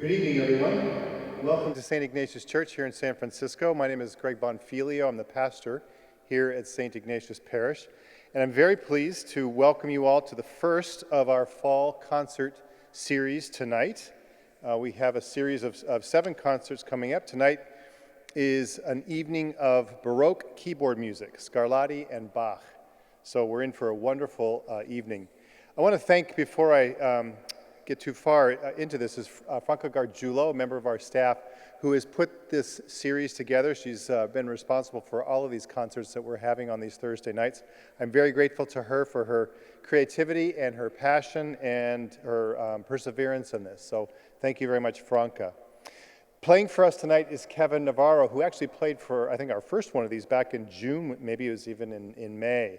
Good evening, everyone. Welcome to St. Ignatius Church here in San Francisco. My name is Greg Bonfilio. I'm the pastor here at St. Ignatius Parish. And I'm very pleased to welcome you all to the first of our fall concert series tonight. We have a series of 7 concerts coming up. Tonight is an evening of Baroque keyboard music, Scarlatti and Bach. So we're in for a wonderful evening. I want to thank, before I get too far into this, is Franca Gargiulo, a member of our staff, who has put this series together. She's been responsible for all of these concerts that we're having on these Thursday nights. I'm very grateful to her for her creativity and her passion and her perseverance in this. So thank you very much, Franca. Playing for us tonight is Kevin Navarro, who actually played for, I think, our first one of these back in June, maybe it was even in May.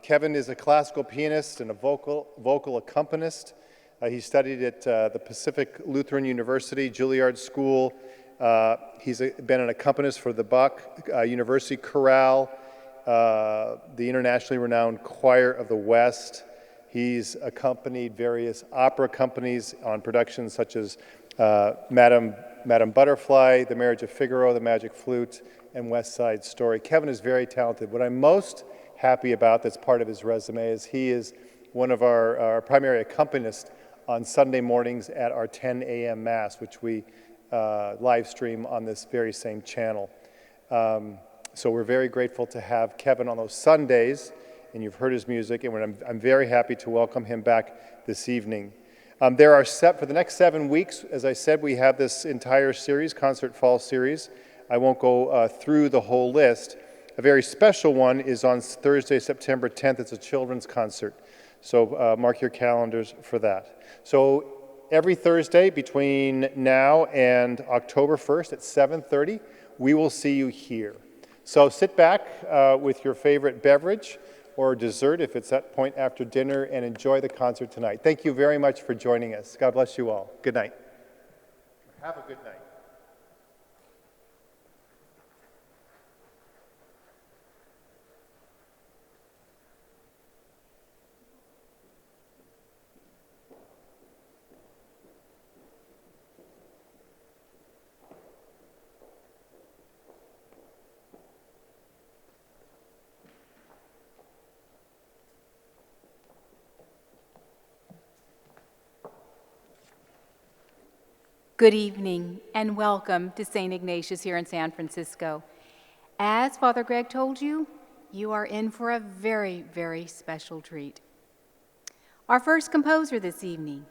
Kevin is a classical pianist and a vocal accompanist. He studied at the Pacific Lutheran University, Juilliard School. He's been an accompanist for the Bach University Chorale, the internationally renowned Choir of the West. He's accompanied various opera companies on productions such as Madame Butterfly, The Marriage of Figaro, The Magic Flute, and West Side Story. Kevin is very talented. What I'm most happy about, that's part of his resume, is he is one of our primary accompanists on Sunday mornings at our 10 a.m. Mass, which we live stream on this very same channel. So we're very grateful to have Kevin on those Sundays, and you've heard his music, and I'm very happy to welcome him back this evening. There are for the next 7 weeks, as I said, we have this entire series, Concert Fall Series. I won't go through the whole list. A very special one is on Thursday, September 10th. It's a children's concert. So mark your calendars for that. So every Thursday between now and October 1st at 7:30, we will see you here. So sit back with your favorite beverage or dessert if it's that point after dinner, and enjoy the concert tonight. Thank you very much for joining us. God bless you all. Good night. Have a good night. Good evening and welcome to St. Ignatius here in San Francisco. As Father Greg told you, you are in for a very, very special treat. Our first composer this evening,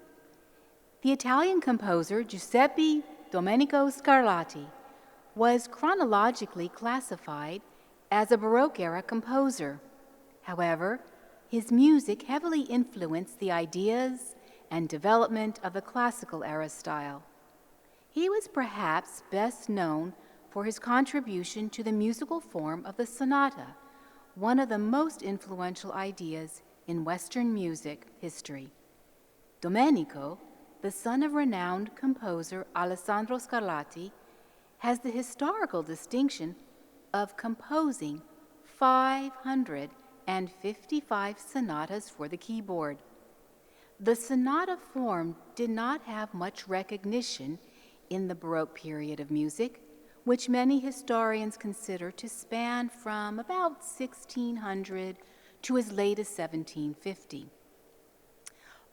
the Italian composer Giuseppe Domenico Scarlatti, was chronologically classified as a Baroque-era composer. However, his music heavily influenced the ideas and development of the classical-era style. He was perhaps best known for his contribution to the musical form of the sonata, one of the most influential ideas in Western music history. Domenico, the son of renowned composer Alessandro Scarlatti, has the historical distinction of composing 555 sonatas for the keyboard. The sonata form did not have much recognition in the Baroque period of music, which many historians consider to span from about 1600 to as late as 1750.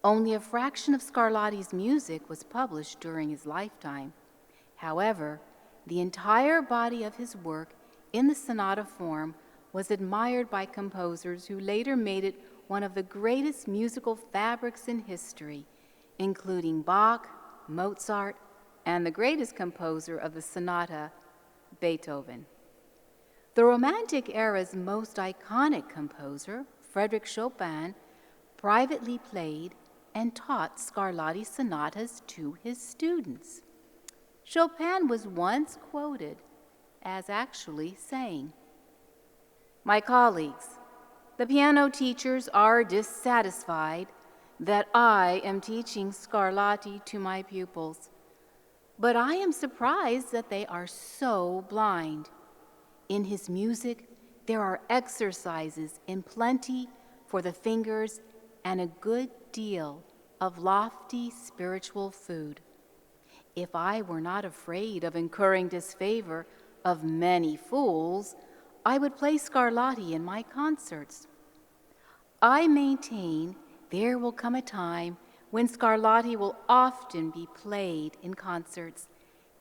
Only a fraction of Scarlatti's music was published during his lifetime. However, the entire body of his work in the sonata form was admired by composers who later made it one of the greatest musical fabrics in history, including Bach, Mozart, and the greatest composer of the sonata, Beethoven. The Romantic era's most iconic composer, Frederick Chopin, privately played and taught Scarlatti sonatas to his students. Chopin was once quoted as actually saying, "My colleagues, the piano teachers are dissatisfied that I am teaching Scarlatti to my pupils. But I am surprised that they are so blind. In his music, there are exercises in plenty for the fingers and a good deal of lofty spiritual food. If I were not afraid of incurring disfavor of many fools, I would play Scarlatti in my concerts. I maintain there will come a time when Scarlatti will often be played in concerts,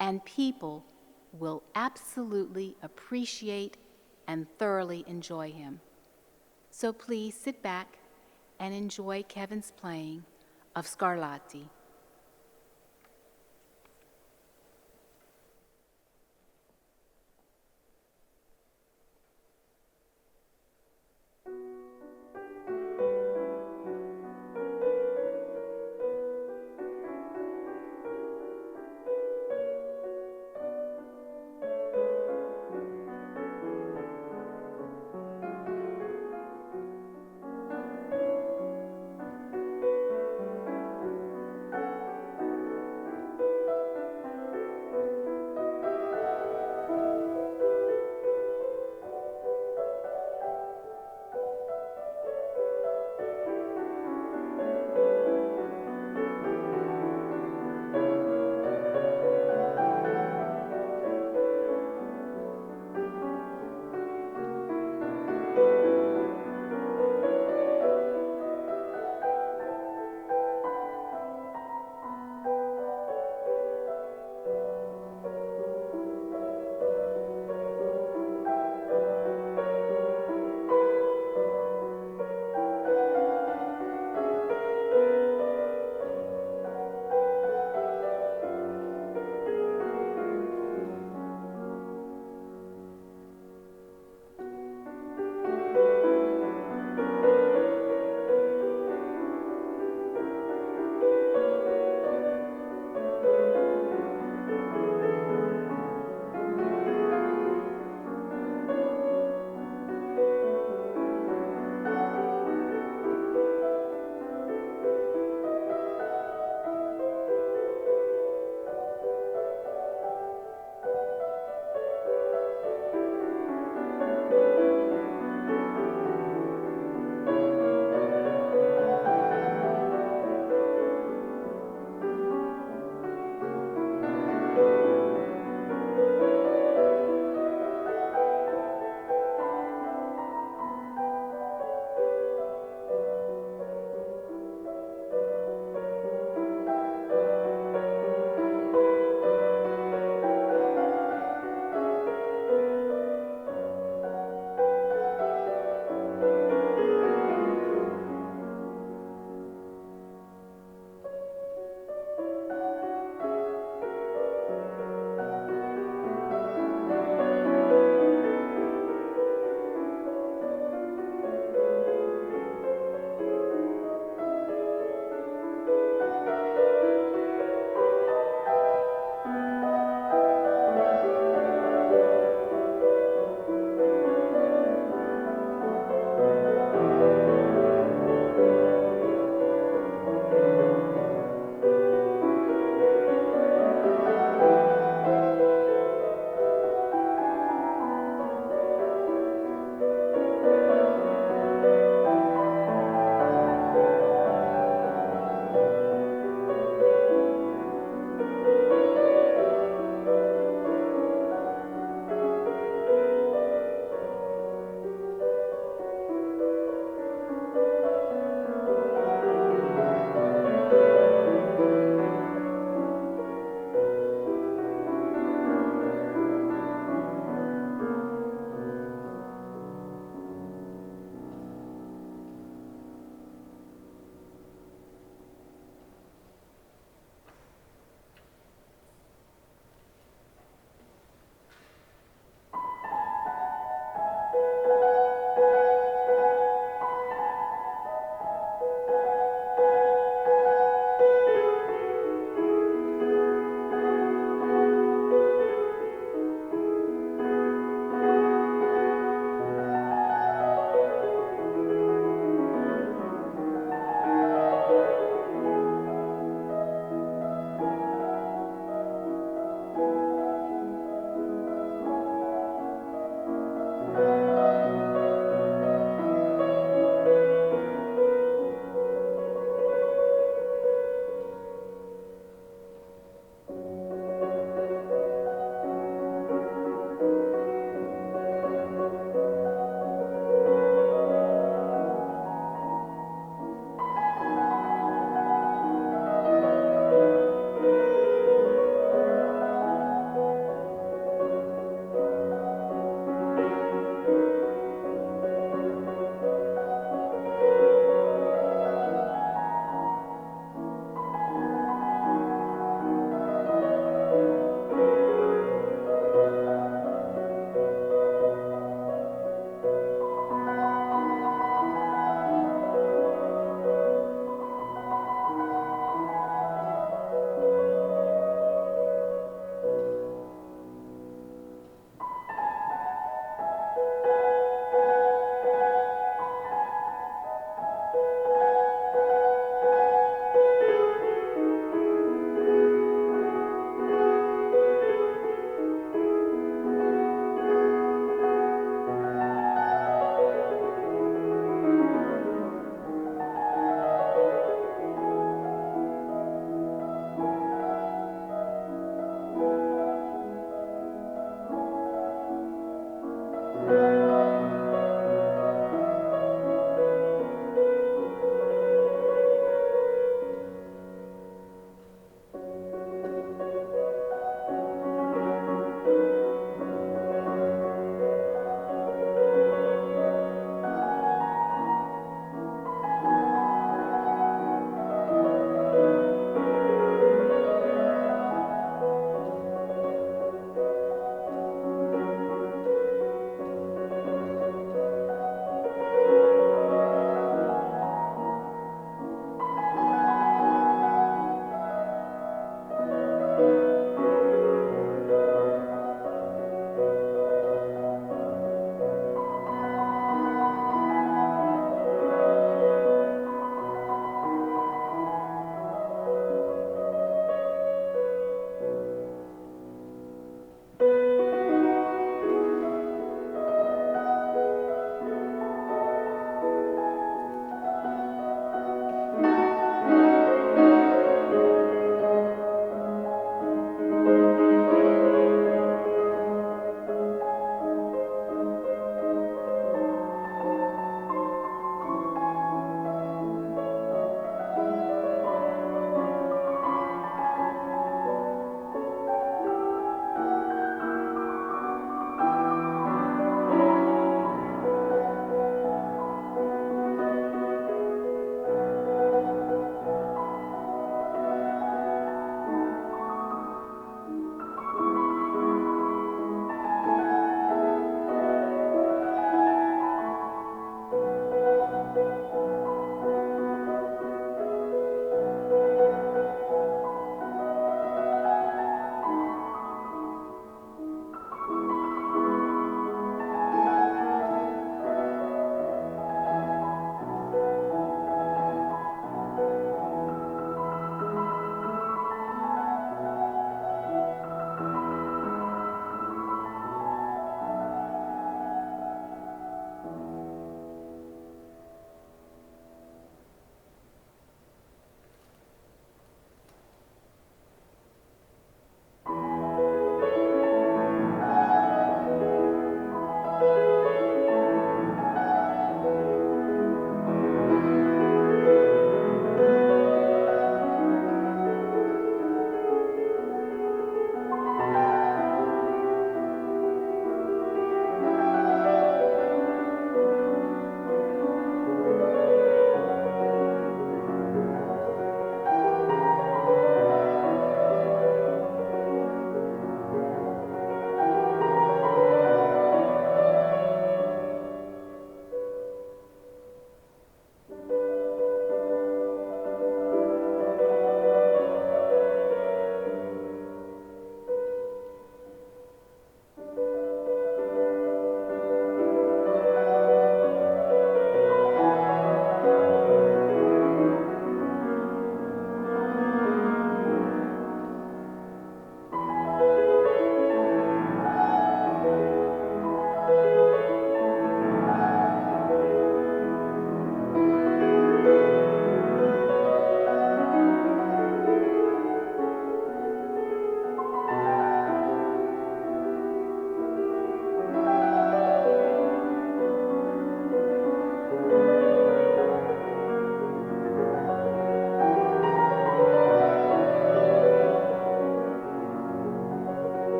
and people will absolutely appreciate and thoroughly enjoy him. So please sit back and enjoy Kevin's playing of Scarlatti.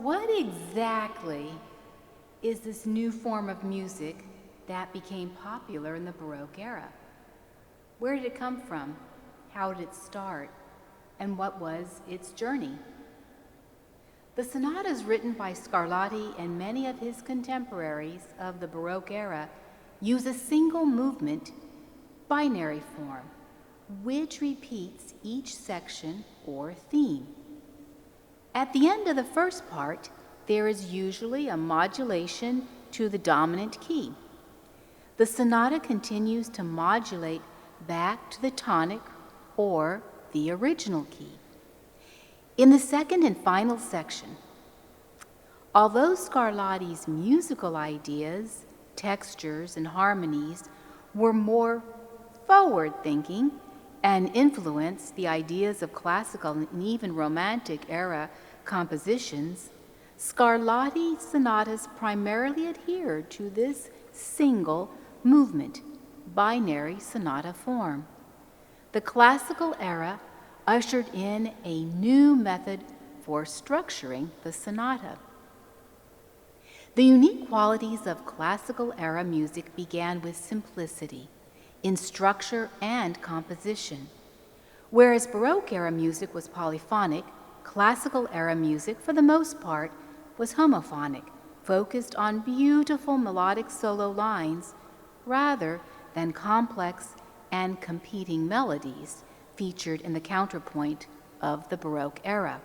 what exactly is this new form of music that became popular in the Baroque era? Where did it come from? How did it start? And what was its journey? The sonatas written by Scarlatti and many of his contemporaries of the Baroque era use a single movement, binary form, which repeats each section or theme. At the end of the first part, there is usually a modulation to the dominant key. The sonata continues to modulate back to the tonic or the original key. In the second and final section, although Scarlatti's musical ideas, textures, and harmonies were more forward-thinking and influenced the ideas of classical and even Romantic era compositions, Scarlatti's sonatas primarily adhered to this single movement, binary sonata form. The classical era ushered in a new method for structuring the sonata. The unique qualities of classical era music began with simplicity in structure and composition. Whereas Baroque era music was polyphonic, classical era music, for the most part, was homophonic, focused on beautiful melodic solo lines rather than complex and competing melodies featured in the counterpoint of the Baroque era.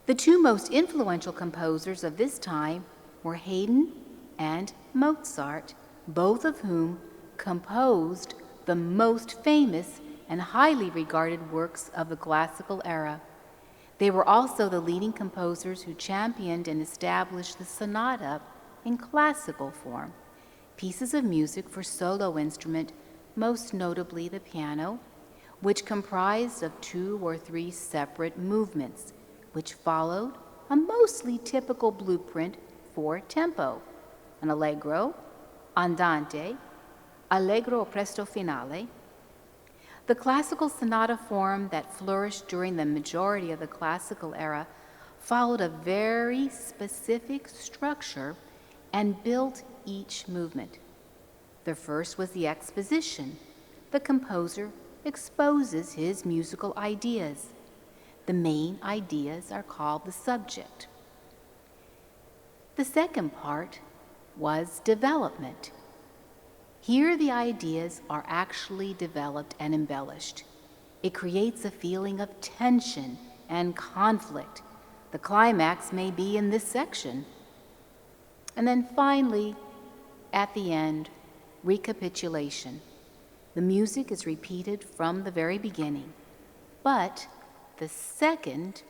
The two most influential composers of this time were Haydn and Mozart, both of whom composed the most famous and highly regarded works of the classical era. They were also the leading composers who championed and established the sonata in classical form, pieces of music for solo instrument, most notably the piano, which comprised of 2 or 3 separate movements, which followed a mostly typical blueprint for tempo: an allegro, andante, allegro presto finale. The classical sonata form that flourished during the majority of the classical era followed a very specific structure and built each movement. The first was the exposition. The composer exposes his musical ideas. The main ideas are called the subject. The second part was development. Here the ideas are actually developed and embellished. It creates a feeling of tension and conflict. The climax may be in this section. And then finally, at the end, recapitulation. The music is repeated from the very beginning, but the second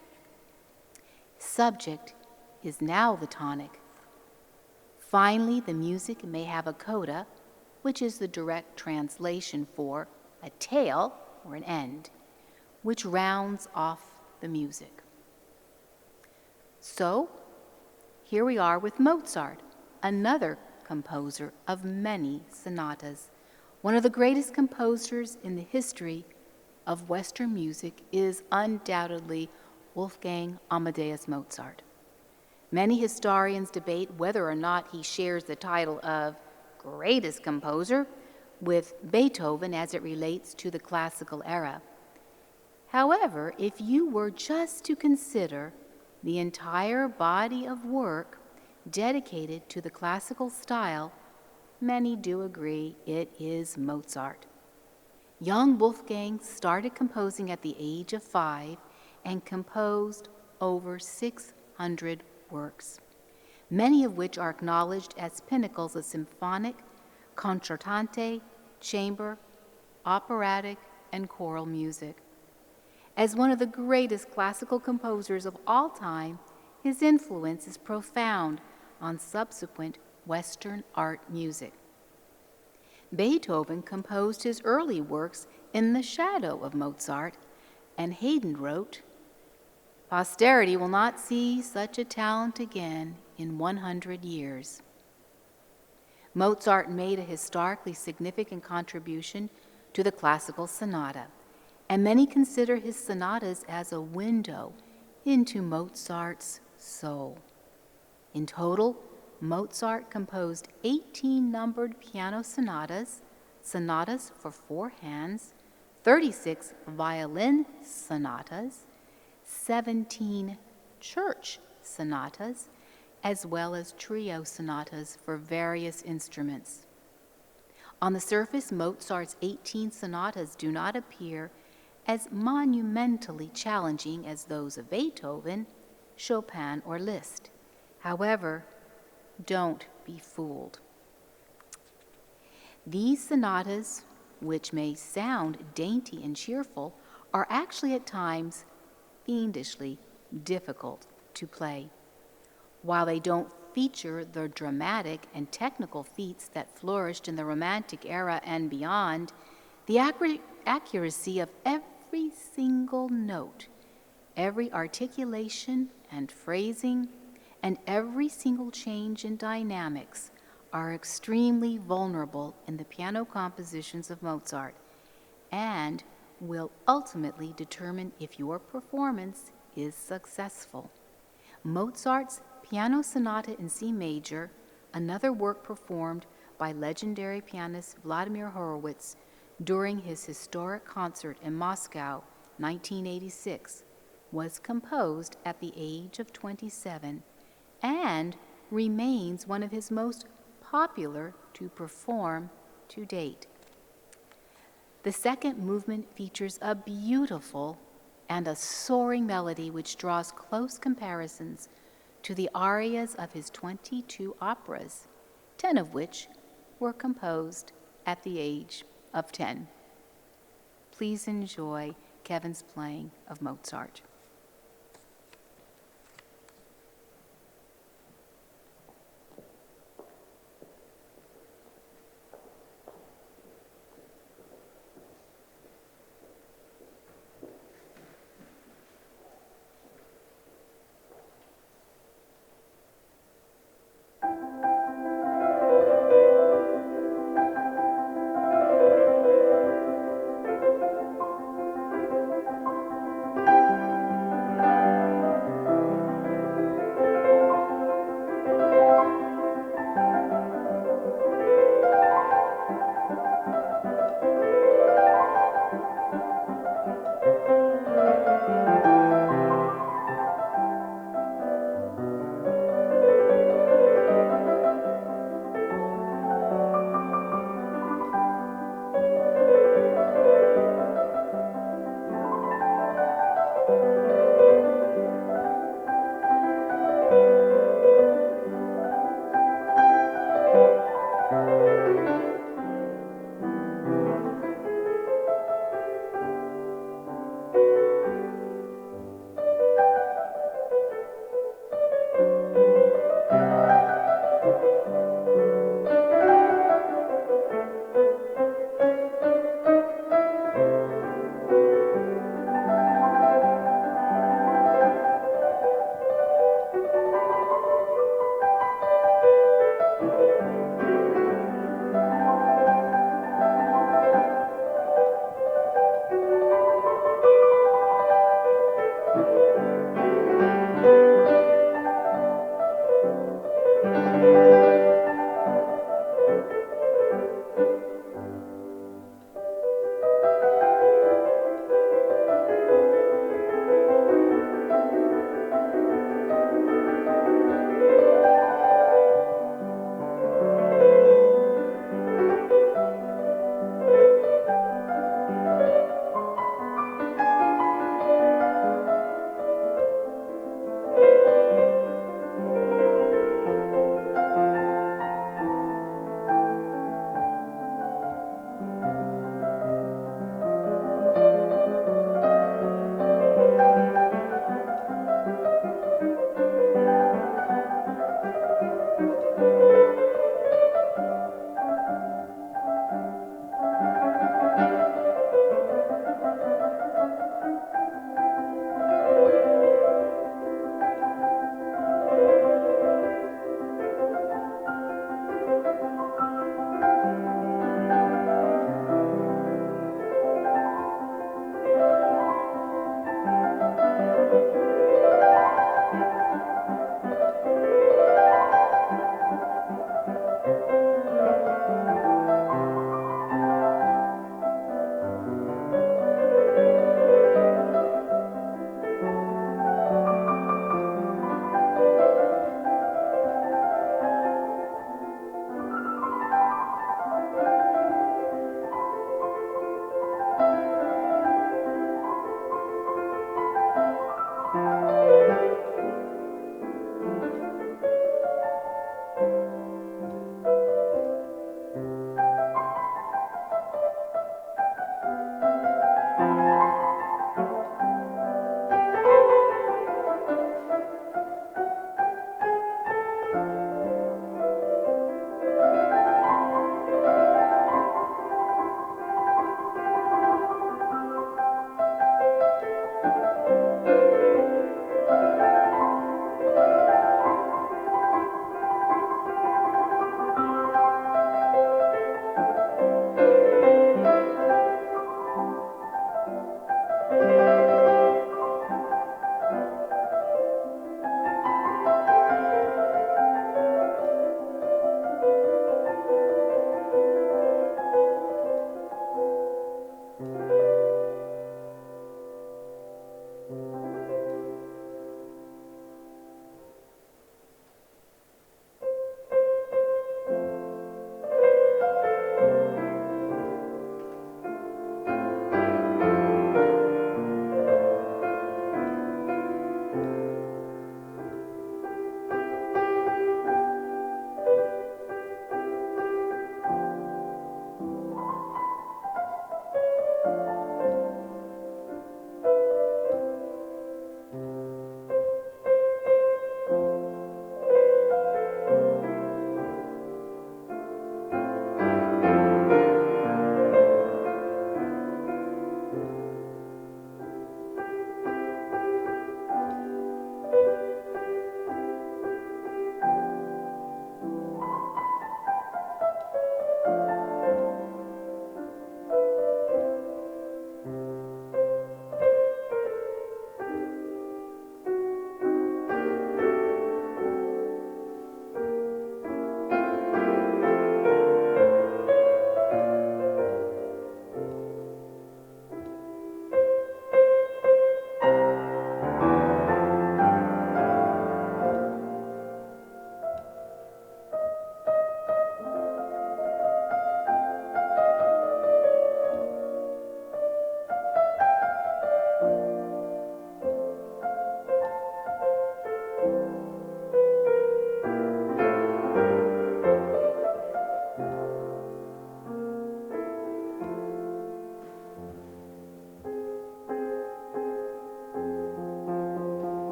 subject is now the tonic. Finally, the music may have a coda, which is the direct translation for a tail or an end, which rounds off the music. So, here we are with Mozart, another composer of many sonatas. One of the greatest composers in the history of Western music is undoubtedly Wolfgang Amadeus Mozart. Many historians debate whether or not he shares the title of greatest composer with Beethoven as it relates to the classical era. However, if you were just to consider the entire body of work dedicated to the classical style, many do agree it is Mozart. Young Wolfgang started composing at the age of 5 and composed over 600 works, many of which are acknowledged as pinnacles of symphonic, concertante, chamber, operatic, and choral music. As one of the greatest classical composers of all time, his influence is profound on subsequent Western art music. Beethoven composed his early works in the shadow of Mozart, and Haydn wrote, "Posterity will not see such a talent again in 100 years." Mozart made a historically significant contribution to the classical sonata, and many consider his sonatas as a window into Mozart's soul. In total, Mozart composed 18 numbered piano sonatas, sonatas for 4 hands, 36 violin sonatas, 17 church sonatas, as well as trio sonatas for various instruments. On the surface, Mozart's 18 sonatas do not appear as monumentally challenging as those of Beethoven, Chopin, or Liszt. However, don't be fooled. These sonatas, which may sound dainty and cheerful, are actually at times fiendishly difficult to play. While they don't feature the dramatic and technical feats that flourished in the Romantic era and beyond, the accuracy of every single note, every articulation and phrasing, and every single change in dynamics are extremely vulnerable in the piano compositions of Mozart and will ultimately determine if your performance is successful. Mozart's Piano Sonata in C Major, another work performed by legendary pianist Vladimir Horowitz during his historic concert in Moscow, 1986, was composed at the age of 27 and remains one of his most popular to perform to date. The second movement features a beautiful and a soaring melody which draws close comparisons to the arias of his 22 operas, 10 of which were composed at the age of 10. Please enjoy Kevin's playing of Mozart.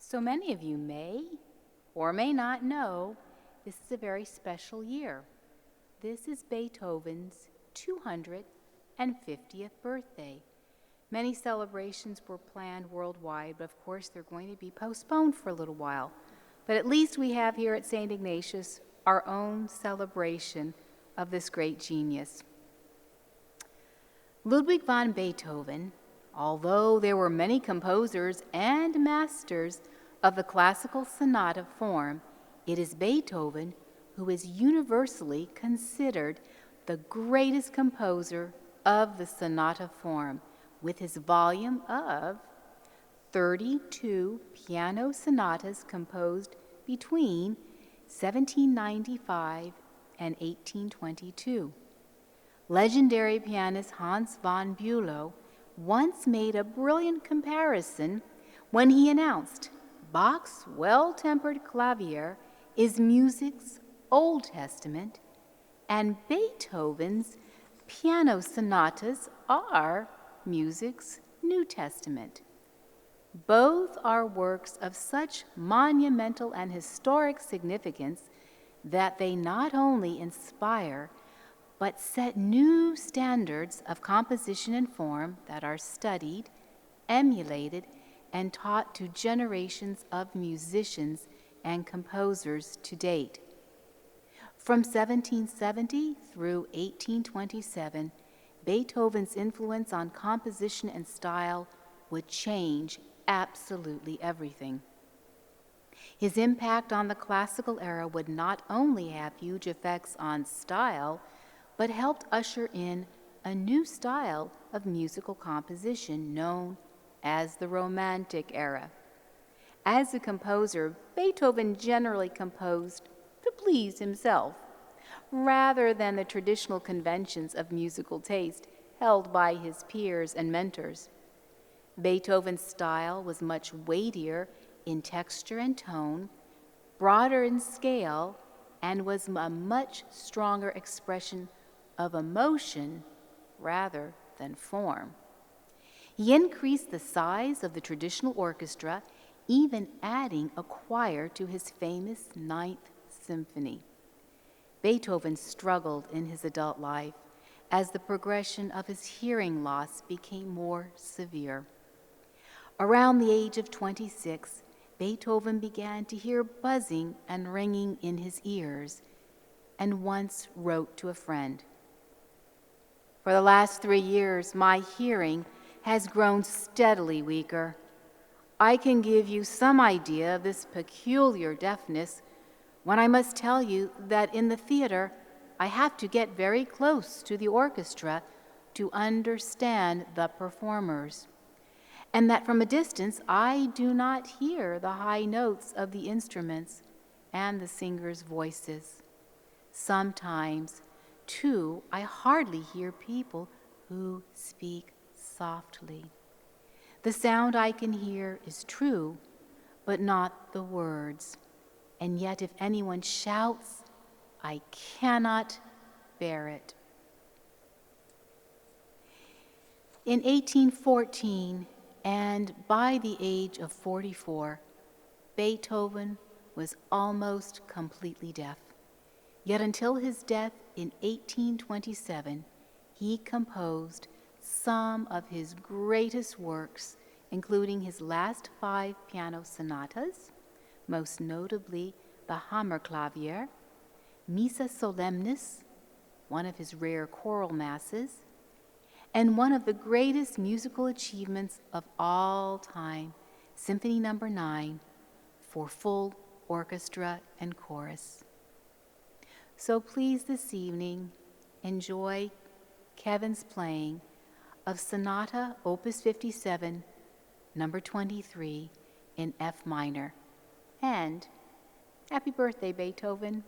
So many of you may or may not know this is a very special year. This is Beethoven's 250th birthday. Many celebrations were planned worldwide, but of course they're going to be postponed for a little while. But at least we have here at St. Ignatius our own celebration of this great genius. Ludwig von Beethoven, although there were many composers and masters of the classical sonata form, it is Beethoven who is universally considered the greatest composer of the sonata form, with his volume of 32 piano sonatas composed between 1795 and 1822. Legendary pianist Hans von Bülow once made a brilliant comparison when he announced, "Bach's well-tempered clavier is music's Old Testament, and Beethoven's piano sonatas are music's New Testament." Both are works of such monumental and historic significance that they not only inspire but set new standards of composition and form that are studied, emulated, and taught to generations of musicians and composers to date. From 1770 through 1827, Beethoven's influence on composition and style would change absolutely everything. His impact on the classical era would not only have huge effects on style, but helped usher in a new style of musical composition known as the Romantic era. As a composer, Beethoven generally composed to please himself, rather than the traditional conventions of musical taste held by his peers and mentors. Beethoven's style was much weightier in texture and tone, broader in scale, and was a much stronger expression of emotion rather than form. He increased the size of the traditional orchestra, even adding a choir to his famous Ninth Symphony. Beethoven struggled in his adult life as the progression of his hearing loss became more severe. Around the age of 26, Beethoven began to hear buzzing and ringing in his ears, and once wrote to a friend, "For the last 3 years, my hearing has grown steadily weaker. I can give you some idea of this peculiar deafness when I must tell you that in the theater I have to get very close to the orchestra to understand the performers, and that from a distance I do not hear the high notes of the instruments and the singers' voices. Sometimes, too, I hardly hear people who speak softly. The sound I can hear is true, but not the words. And yet if anyone shouts, I cannot bear it." In 1814, and by the age of 44, Beethoven was almost completely deaf. Yet until his death in 1827, he composed some of his greatest works, including his last 5 piano sonatas, most notably the Hammerklavier, Missa Solemnis, one of his rare choral masses, and one of the greatest musical achievements of all time, Symphony No. 9, for full orchestra and chorus. So please this evening enjoy Kevin's playing of Sonata Opus 57, No. 23 in F minor. And happy birthday, Beethoven.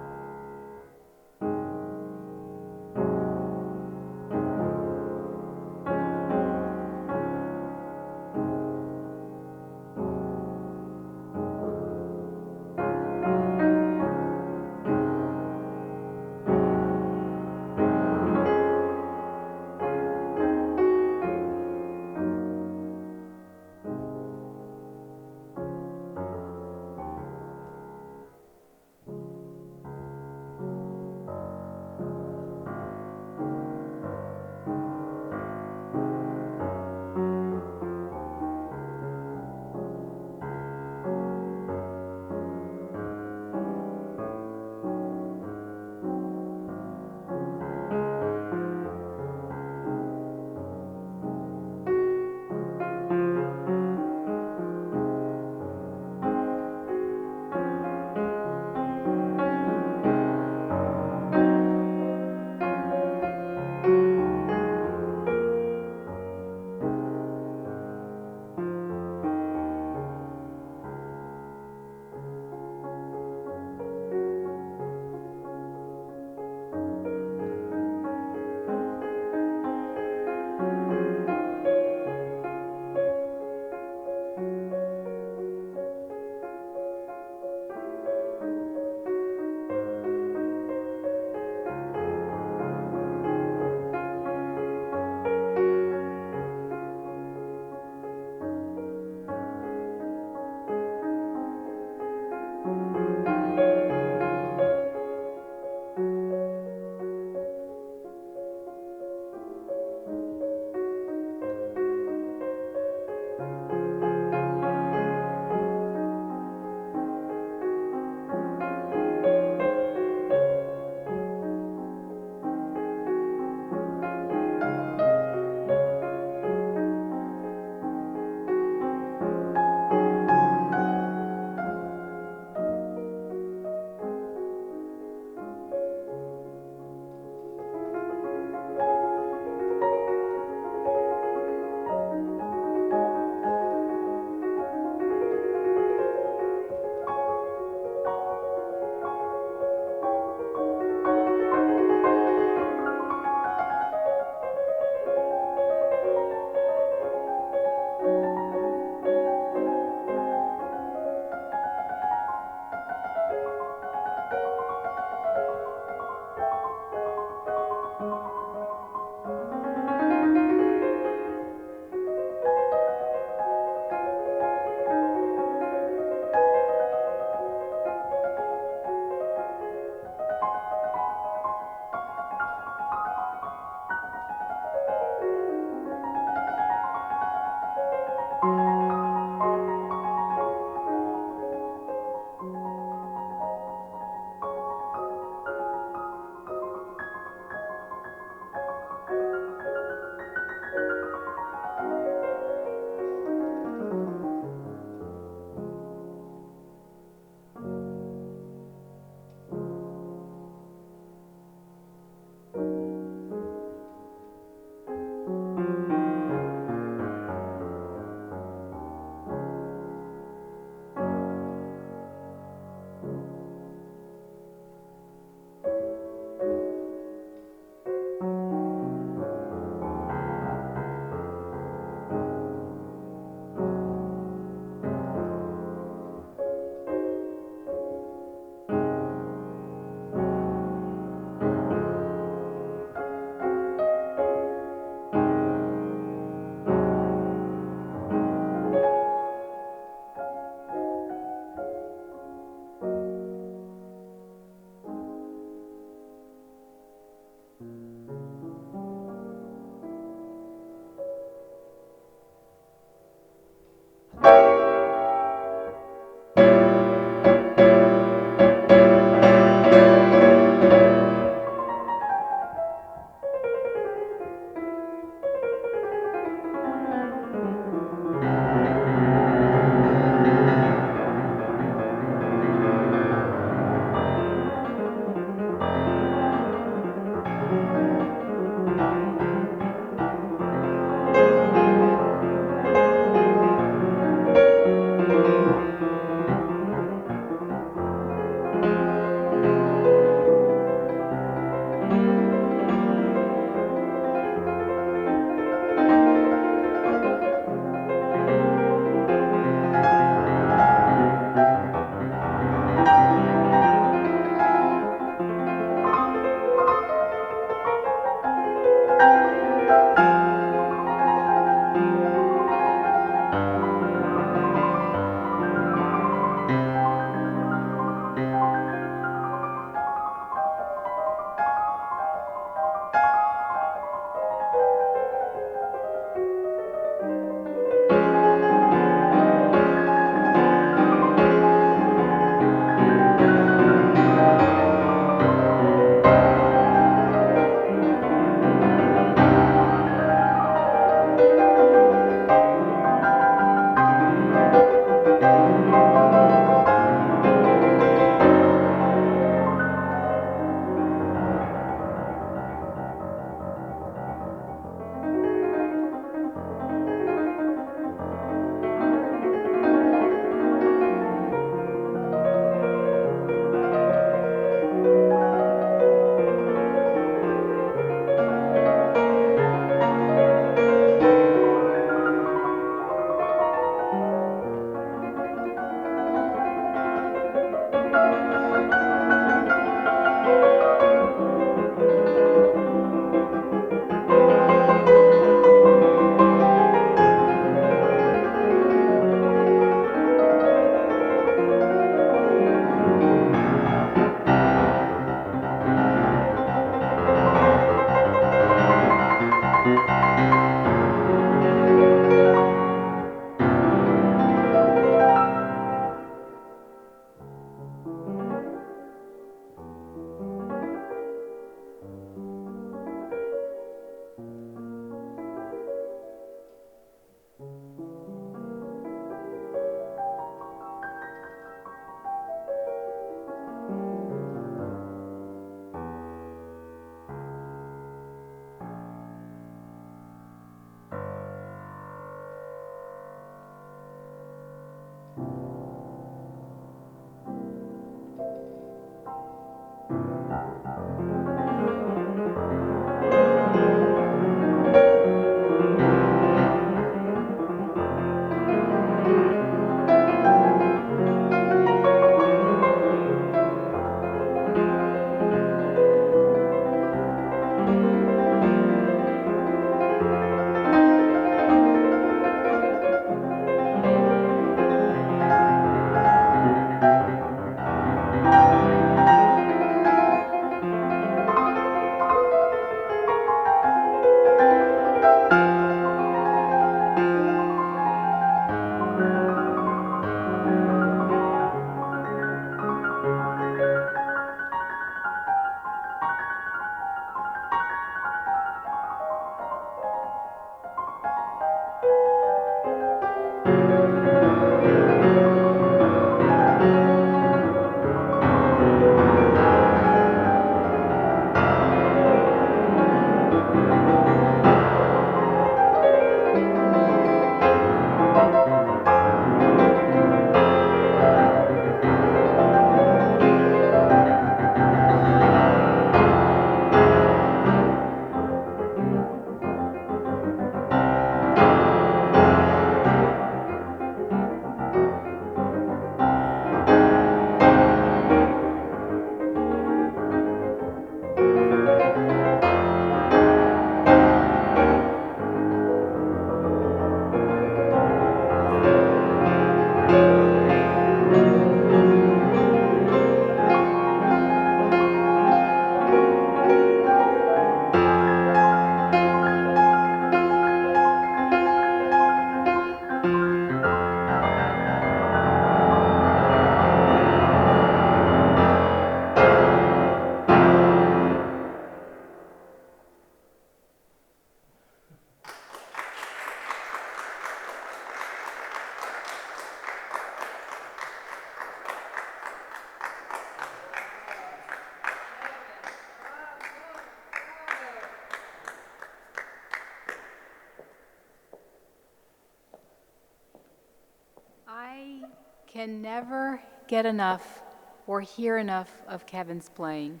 can never get enough or hear enough of Kevin's playing.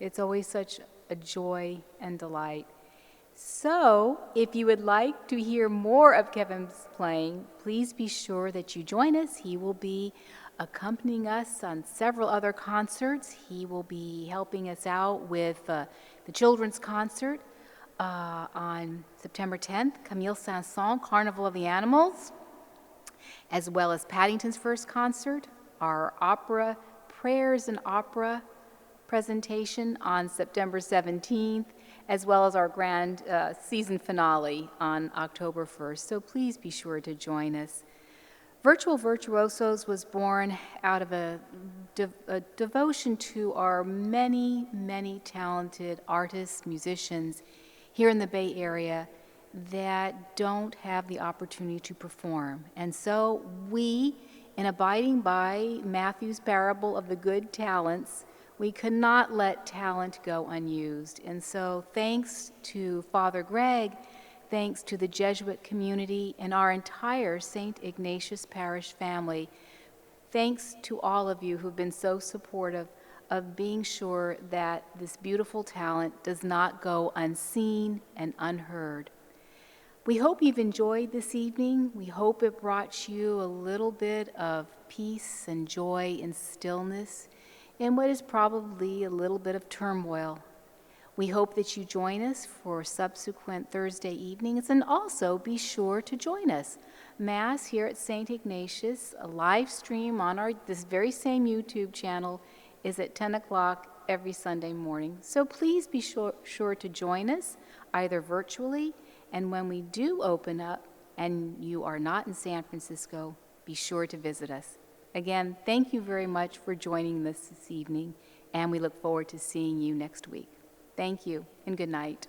It's always such a joy and delight. So, if you would like to hear more of Kevin's playing, please be sure that you join us. He will be accompanying us on several other concerts. He will be helping us out with the children's concert on September 10th, Camille Saint-Saëns, Carnival of the Animals, as well as Paddington's first concert, our opera, Prayers and Opera presentation on September 17th, as well as our grand season finale on October 1st. So please be sure to join us. Virtual Virtuosos was born out of a devotion to our many, many talented artists, musicians here in the Bay Area that don't have the opportunity to perform. And so we, in abiding by Matthew's parable of the good talents, we could not let talent go unused. And so thanks to Father Greg, thanks to the Jesuit community and our entire St. Ignatius Parish family, thanks to all of you who've been so supportive of being sure that this beautiful talent does not go unseen and unheard. We hope you've enjoyed this evening. We hope it brought you a little bit of peace and joy and stillness in what is probably a little bit of turmoil. We hope that you join us for subsequent Thursday evenings, and also be sure to join us. Mass here at St. Ignatius, a live stream on this very same YouTube channel, is at 10 o'clock every Sunday morning. So please be sure to join us, either virtually, and when we do open up and you are not in San Francisco, be sure to visit us. Again, thank you very much for joining us this evening, and we look forward to seeing you next week. Thank you, and good night.